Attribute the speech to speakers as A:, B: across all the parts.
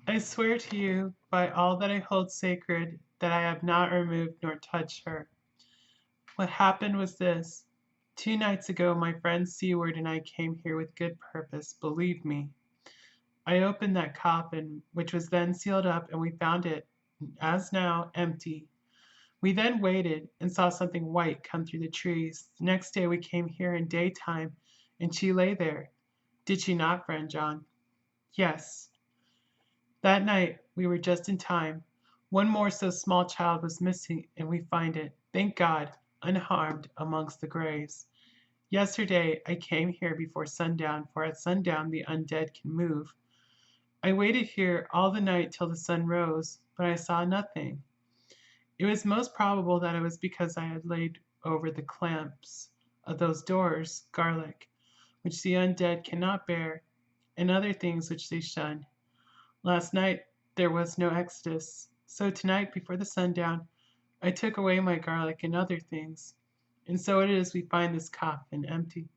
A: I swear to you, by all that I hold sacred, that I have not removed nor touched her. What happened was this. 2 nights ago, my friend Seward and I came here with good purpose, believe me. I opened that coffin, which was then sealed up, and we found it, as now, empty. We then waited and saw something white come through the trees. The next day we came here in daytime, and she lay there. Did she not, friend John? Yes. That night we were just in time. One more so small child was missing, and we find it, thank God, unharmed amongst the graves. Yesterday I came here before sundown, for at sundown the undead can move. I waited here all the night till the sun rose, but I saw nothing. It was most probable that it was because I had laid over the clamps of those doors garlic, which the undead cannot bear, and other things which they shun. Last night there was no exodus, so tonight before the sundown I took away my garlic and other things, and so it is we find this coffin empty.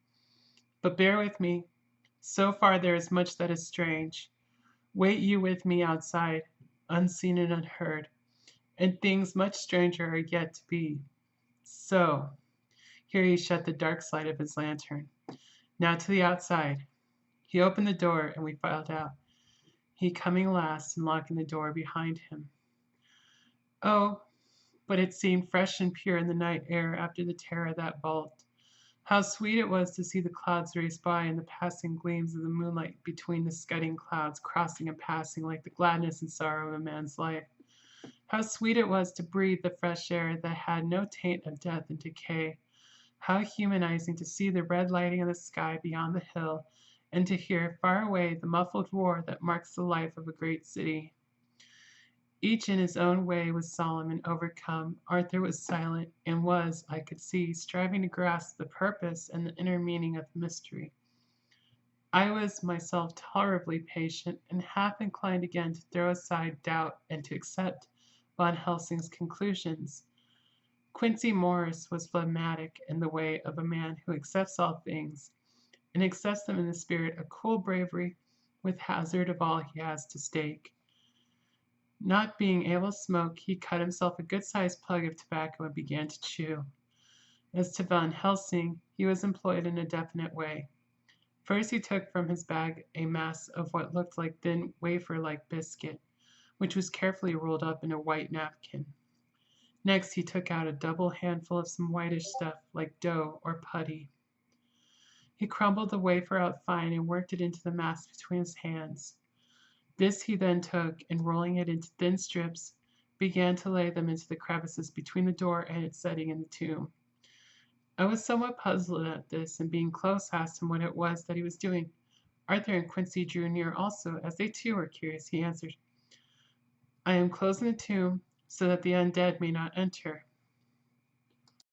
A: But bear with me. So far there is much that is strange. Wait you with me outside, unseen and unheard, and things much stranger are yet to be. So, here he shut the dark slide of his lantern. Now to the outside. He opened the door, and we filed out, he coming last and locking the door behind him. Oh, but it seemed fresh and pure in the night air after the terror of that vault. How sweet it was to see the clouds race by and the passing gleams of the moonlight between the scudding clouds, crossing and passing like the gladness and sorrow of a man's life. How sweet it was to breathe the fresh air that had no taint of death and decay. How humanizing to see the red lighting of the sky beyond the hill, and to hear far away the muffled roar that marks the life of a great city. Each in his own way was solemn and overcome. Arthur was silent, and was, I could see, striving to grasp the purpose and the inner meaning of the mystery. I was myself tolerably patient, and half inclined again to throw aside doubt and to accept Van Helsing's conclusions. Quincy Morris was phlegmatic in the way of a man who accepts all things, and accepts them in the spirit of cool bravery with hazard of all he has to stake. Not being able to smoke, he cut himself a good-sized plug of tobacco and began to chew. As to Van Helsing, he was employed in a definite way. First he took from his bag a mass of what looked like thin wafer-like biscuit, which was carefully rolled up in a white napkin. Next he took out a double handful of some whitish stuff like dough or putty. He crumbled the wafer out fine and worked it into the mass between his hands. This he then took, and rolling it into thin strips, began to lay them into the crevices between the door and its setting in the tomb. I was somewhat puzzled at this, and being close asked him what it was that he was doing. Arthur and Quincy drew near also, as they too were curious. He answered, I am closing the tomb so that the undead may not enter.